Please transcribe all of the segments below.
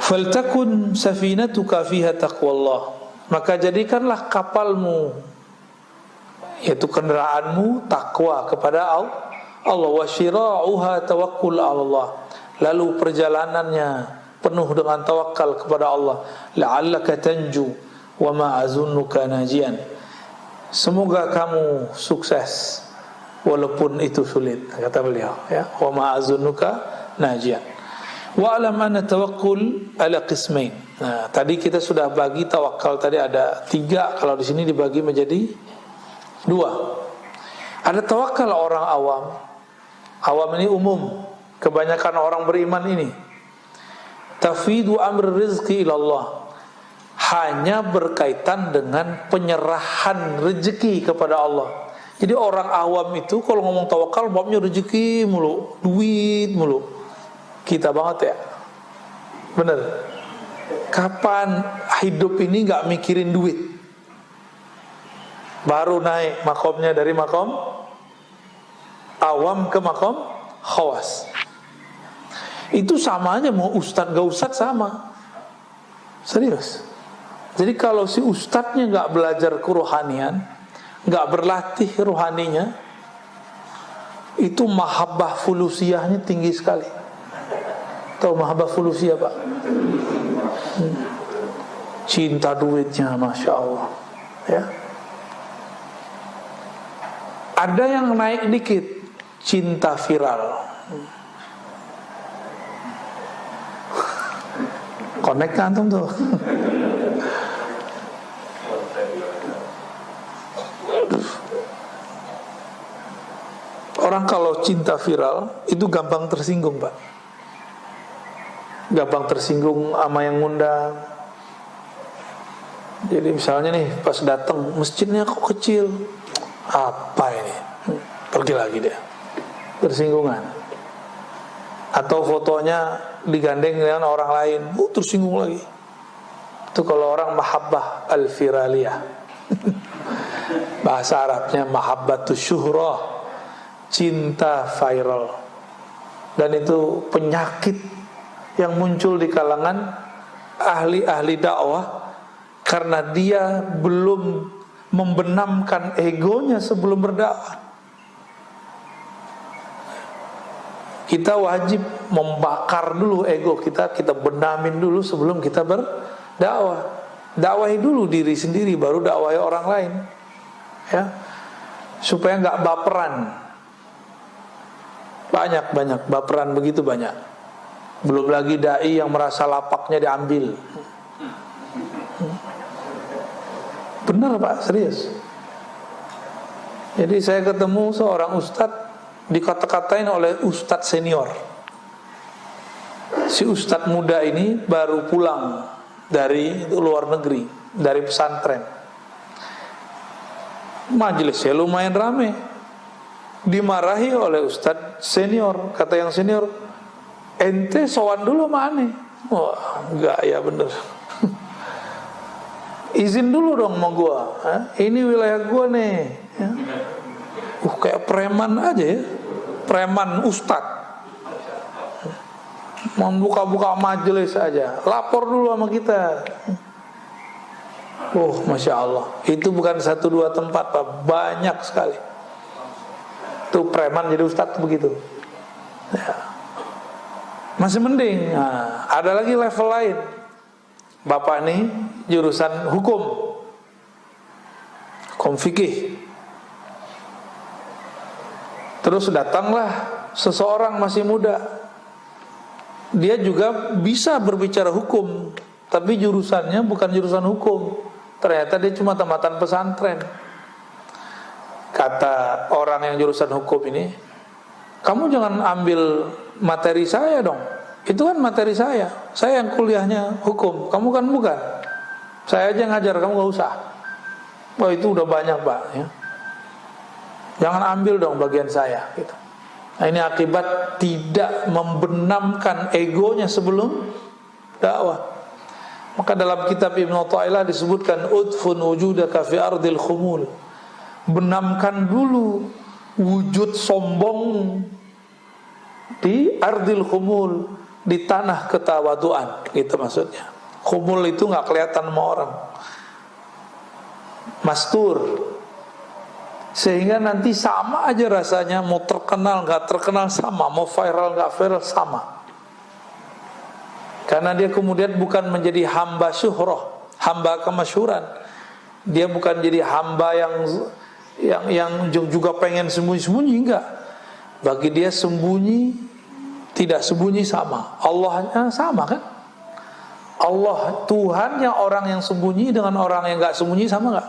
Faltakun safinatuka fiha taqwallah, maka jadikanlah kapalmu, yaitu kendaraanmu, takwa kepada Allah. Wa syira'uha tawakkul Allah, lalu perjalanannya penuh dengan tawakal kepada Allah. La'allaka tanju wa ma azunnuka najian, semoga kamu sukses walaupun itu sulit, kata beliau, ya. Wa ma azunnuka najian. Wa alam anna tawakkul ala qismain. Nah, tadi kita sudah bagi tawakal tadi ada 3, kalau di sini dibagi menjadi 2. Ada tawakal orang awam. Awam ini umum, kebanyakan orang beriman ini. Tafidu amr rizqi ilallah, hanya berkaitan dengan penyerahan rezeki kepada Allah. Jadi orang awam itu kalau ngomong tawakal babnya rezeki mulu, duit mulu. Kita banget ya, bener. Kapan hidup ini gak mikirin duit? Baru naik makomnya dari makom awam ke makom khawas. Itu sama aja, mau ustadz gak ustadz sama. Serius. Jadi kalau si ustadznya gak belajar kerohanian, gak berlatih rohaninya, itu mahabbah fulusiyahnya tinggi sekali. Tahu mahabbah fulusiyah, Pak? Cinta duitnya, Masya Allah, ya. Ada yang naik dikit, cinta viral. Connect kan antum tuh. Orang kalau cinta viral itu gampang tersinggung, Pak. Gampang tersinggung sama yang ngundang. Jadi misalnya nih pas datang, masjidnya kok kecil, apa ini? Pergi lagi dia, tersinggungan. Atau fotonya digandeng dengan orang lain, tersinggung lagi. Itu kalau orang mahabbah al-firaliyah. Bahasa Arabnya mahabbatus syuhrah, cinta viral. Dan itu penyakit yang muncul di kalangan ahli-ahli dakwah, karena dia belum membenamkan egonya sebelum berdakwah. Kita wajib membakar dulu ego kita, kita benamin dulu sebelum kita berdakwah. Dakwahi dulu diri sendiri, baru dakwahi orang lain, ya, supaya nggak baperan. Banyak baperan, begitu banyak. Belum lagi dai yang merasa lapaknya diambil. Benar, Pak, serius. Jadi saya ketemu seorang ustadz, dikata-katain oleh ustadz senior. Si ustadz muda ini baru pulang dari luar negeri, dari pesantren. Majelisnya lumayan rame. Dimarahi oleh ustadz senior. Kata yang senior, ente sowan dulu mana? Wah, enggak ya, bener. Izin dulu dong sama gua. Ini wilayah gua nih, ya. Kayak preman aja ya. Preman ustad. Membuka-buka majelis aja. Lapor dulu sama kita. Masya Allah. Itu bukan 1-2 tempat, Pak. Banyak sekali. Tuh preman jadi ustad begitu, ya. Masih mending. Nah, ada lagi level lain. Bapak nih jurusan hukum fikih. Terus datanglah seseorang masih muda. Dia juga bisa berbicara hukum, tapi jurusannya bukan jurusan hukum. Ternyata dia cuma tamatan pesantren. Kata orang yang jurusan hukum ini, kamu jangan ambil materi saya dong. Itu kan materi saya yang kuliahnya hukum, kamu kan bukan. Saya aja ngajar, kamu gak usah. Wah, itu udah banyak, Pak, ya. Jangan ambil dong bagian saya, gitu. Nah, ini akibat tidak membenamkan egonya sebelum dakwah. Maka dalam kitab Ibnu Athaillah disebutkan, udfun wujudaka fi ardil khumul. Benamkan dulu wujud sombong di ardil khumul, di tanah ketawaduan, gitu maksudnya. Khumul itu nggak kelihatan sama orang, mastur, sehingga nanti sama aja rasanya, mau terkenal nggak terkenal sama, mau viral nggak viral sama. Karena dia kemudian bukan menjadi hamba syuhrah, hamba kemasyhuran. Dia bukan jadi hamba yang juga pengen sembunyi-sembunyi, enggak. Bagi dia sembunyi tidak sembunyi sama, Allahnya sama kan? Allah Tuhannya orang yang sembunyi dengan orang yang nggak sembunyi sama nggak?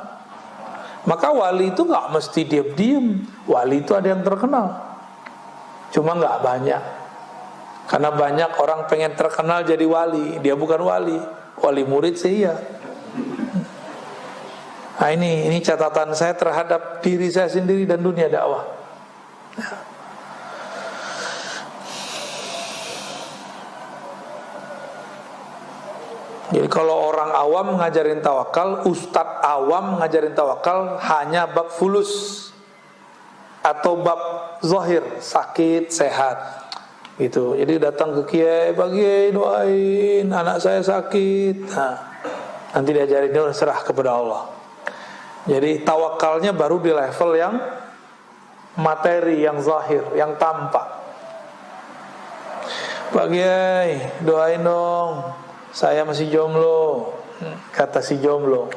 Maka wali itu nggak mesti diam-diam. Wali itu ada yang terkenal, cuma nggak banyak. Karena banyak orang pengen terkenal jadi wali, dia bukan wali. Wali murid sih ya. Nah ini catatan saya terhadap diri saya sendiri dan dunia dakwah. Jadi kalau orang awam ngajarin tawakal, ustadz awam ngajarin tawakal hanya bab fulus atau bab zahir, sakit, sehat, gitu. Jadi datang ke kiai, Pak Kiai doain anak saya sakit. Nah, nanti diajarin dia serah kepada Allah. Jadi tawakalnya baru di level yang materi, yang zahir, yang tampak. Pak Kiai doain dong, saya masih jomblo. Kata si jomblo,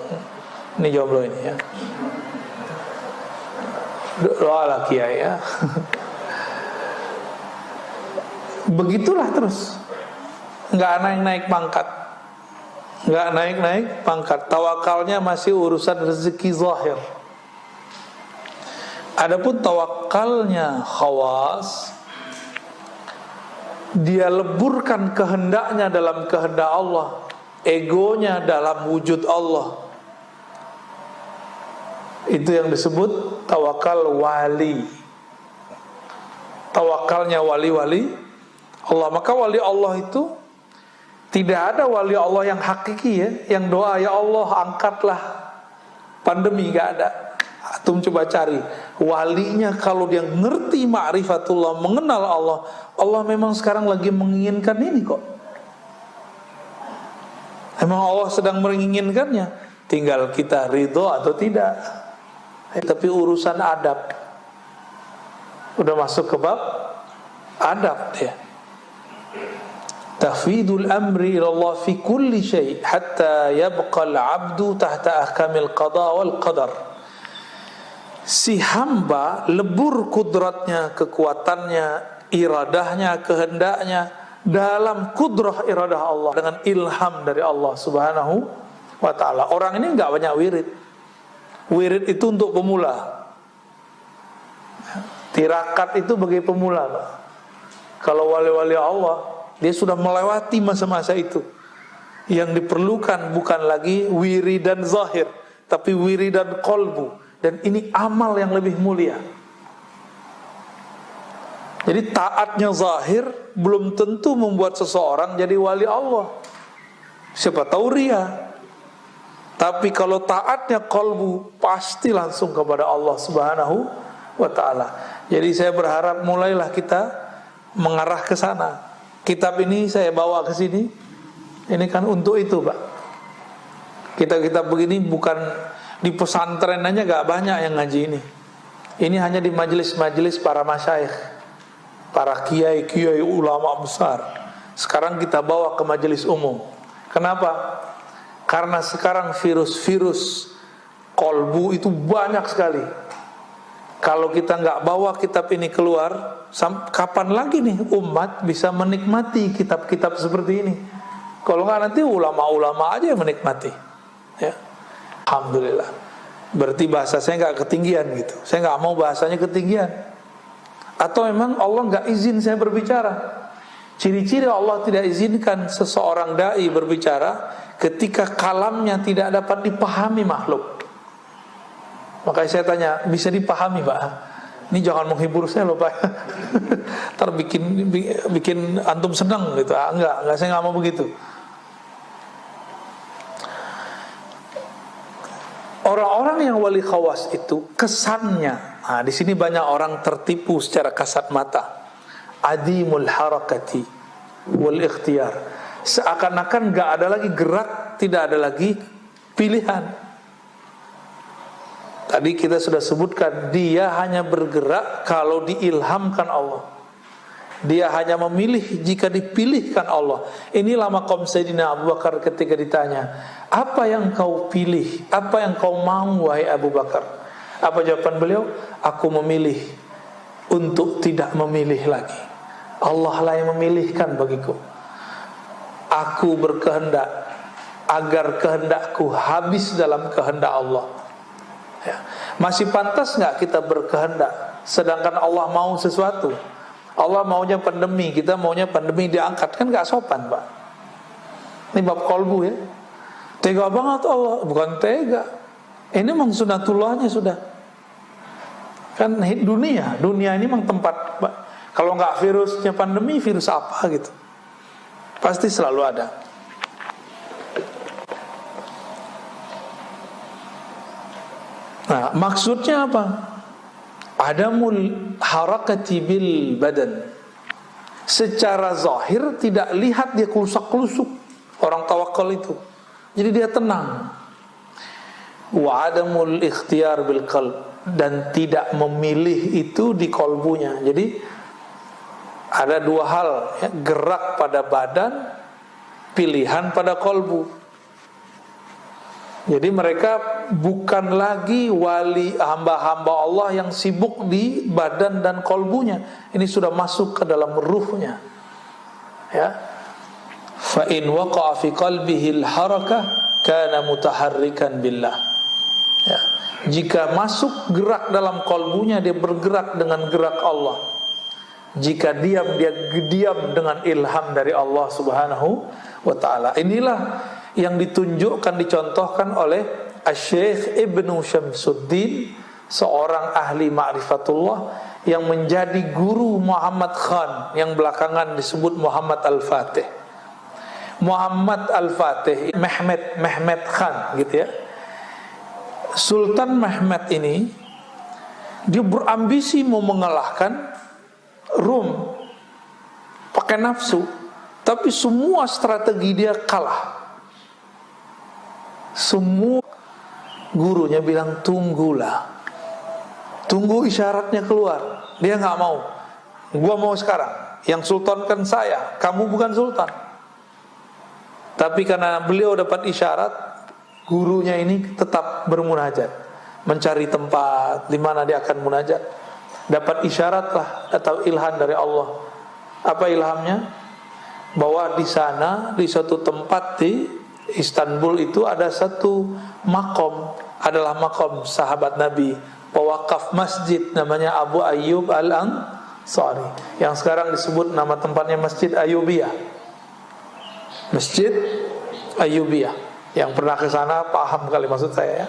ini jomblo ini ya, doalah Kiai ya. Begitulah terus, nggak naik-naik pangkat, nggak naik-naik pangkat. Tawakalnya masih urusan rezeki zahir. Adapun tawakalnya khawas, dia leburkan kehendaknya dalam kehendak Allah, egonya dalam wujud Allah. Itu yang disebut tawakal wali. Tawakalnya wali-wali Allah. Maka wali Allah itu tidak ada wali Allah yang hakiki ya, yang doa ya Allah angkatlah pandemi, gak ada. Atum coba cari walinya, kalau dia ngerti ma'rifatullah, mengenal Allah, Allah memang sekarang lagi menginginkan ini kok. Emang Allah sedang menginginkannya, tinggal kita ridho atau tidak. Tapi urusan adab udah masuk ke bab adab ya. Tafwidul amri ila Allah fi kulli syai' hatta yabqa al-'abdu tahta ahkamil qada wal qadar. Si hamba lebur kudratnya, kekuatannya, iradahnya, kehendaknya dalam kudrah iradah Allah, dengan ilham dari Allah Subhanahu wa ta'ala. Orang ini enggak banyak wirid. Wirid itu untuk pemula. Tirakat itu bagi pemula, Pak. Kalau wali-wali Allah, dia sudah melewati masa-masa itu. Yang diperlukan bukan lagi wiridan zahir, tapi wiridan qalbu. Dan ini amal yang lebih mulia. Jadi taatnya zahir belum tentu membuat seseorang jadi wali Allah. Siapa tahu ria. Tapi kalau taatnya qalbu, pasti langsung kepada Allah Subhanahu wa ta'ala. Jadi saya berharap mulailah kita mengarah ke sana. Kitab ini saya bawa ke sini, ini kan untuk itu, Pak. Kitab-kitab begini bukan di pesantren aja gak banyak yang ngaji ini. Ini hanya di majelis-majelis para masyayikh, para kiai-kiai ulama besar. Sekarang kita bawa ke majelis umum. Kenapa? Karena sekarang virus-virus kolbu itu banyak sekali. Kalau kita nggak bawa kitab ini keluar, kapan lagi nih umat bisa menikmati kitab-kitab seperti ini? Kalau nggak nanti ulama-ulama aja yang menikmati. Ya, alhamdulillah. Berarti bahasa saya nggak ketinggian gitu. Saya nggak mau bahasanya ketinggian. Atau memang Allah nggak izin saya berbicara. Ciri-ciri Allah tidak izinkan seseorang dai berbicara ketika kalamnya tidak dapat dipahami makhluk. Makanya saya tanya, bisa dipahami Pak? Ini jangan menghibur saya loh Pak. Ntar bikin antum senang gitu. Enggak, saya nggak mau begitu. Orang-orang yang wali khawas itu kesannya, nah di sini banyak orang tertipu secara kasat mata. Adimul harakati, wal ikhtiyar. Seakan-akan gak ada lagi gerak, tidak ada lagi pilihan. Tadi kita sudah sebutkan, dia hanya bergerak kalau diilhamkan Allah. Dia hanya memilih jika dipilihkan Allah. Inilah maqam Sayyidina Abu Bakar ketika ditanya, apa yang kau pilih? Apa yang kau mau wahai Abu Bakar? Apa jawaban beliau? Aku memilih untuk tidak memilih lagi. Allah lah yang memilihkan bagiku. Aku berkehendak agar kehendakku habis dalam kehendak Allah. Ya. Masih pantas gak kita berkehendak sedangkan Allah mau sesuatu? Allah maunya pandemi, kita maunya pandemi diangkat, kan gak sopan Pak. Ini bab kolbu ya. Tega banget Allah. Bukan tega, ini memang sunatullahnya sudah. Kan dunia ini memang tempat Pak. Kalau gak virusnya pandemi, virus apa gitu, pasti selalu ada. Nah, maksudnya apa? Adamul harakati bil badan. Secara zahir tidak lihat dia kelusak-kelusuk. Orang tawakal itu, jadi dia tenang. Wa adamul ikhtiyar bil qalb, dan tidak memilih itu di kolbunya. Jadi ada dua hal ya, gerak pada badan, pilihan pada kolbu. Jadi mereka bukan lagi wali hamba-hamba Allah yang sibuk di badan dan kolbunya. Ini sudah masuk ke dalam ruhnya. Ya. Fa in waqa'a fi qalbihi al-harakah kana mutaharrikan billah. Ya. Jika masuk gerak dalam kolbunya, dia bergerak dengan gerak Allah. Jika diam, dia diam dengan ilham dari Allah Subhanahu wa ta'ala. Inilah yang ditunjukkan, dicontohkan oleh Asy-Syaikh Ibnu Syamsuddin, seorang ahli ma'rifatullah yang menjadi guru Muhammad Khan yang belakangan disebut Muhammad Al-Fatih. Muhammad Al-Fatih, Mehmet Khan gitu ya. Sultan Mehmet ini dia berambisi mau mengalahkan Rum pakai nafsu, tapi semua strategi dia kalah. Semua gurunya bilang tunggulah, tunggu isyaratnya keluar. Dia nggak mau. Gua mau sekarang. Yang sultan kan saya, kamu bukan sultan. Tapi karena beliau dapat isyarat, gurunya ini tetap bermunajat, mencari tempat di mana dia akan munajat. Dapat isyarat lah atau ilham dari Allah. Apa ilhamnya? Bahwa di sana, di suatu tempat di Istanbul itu ada satu makom, adalah makom sahabat Nabi, pewakaf masjid namanya Abu Ayyub Al-Ansari, yang sekarang disebut nama tempatnya Masjid Ayyubiyah. Masjid Ayyubiyah. Yang pernah ke sana paham kali maksud saya ya.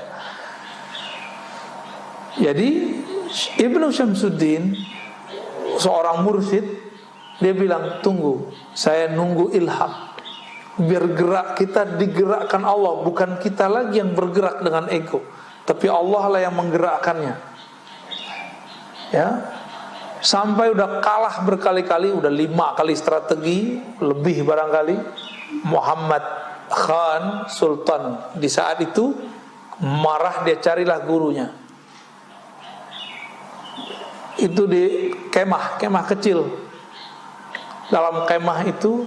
Jadi Ibnu Syamsuddin, seorang mursyid, dia bilang tunggu, saya nunggu ilham. Biar gerak kita digerakkan Allah, bukan kita lagi yang bergerak dengan ego, tapi Allah lah yang menggerakkannya. Ya, sampai udah kalah berkali-kali, udah 5 kali strategi lebih barangkali. Muhammad Khan Sultan di saat itu marah, dia carilah gurunya. Itu di kemah kecil. Dalam kemah itu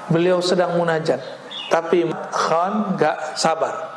beliau sedang munajat, tapi Khan gak sabar.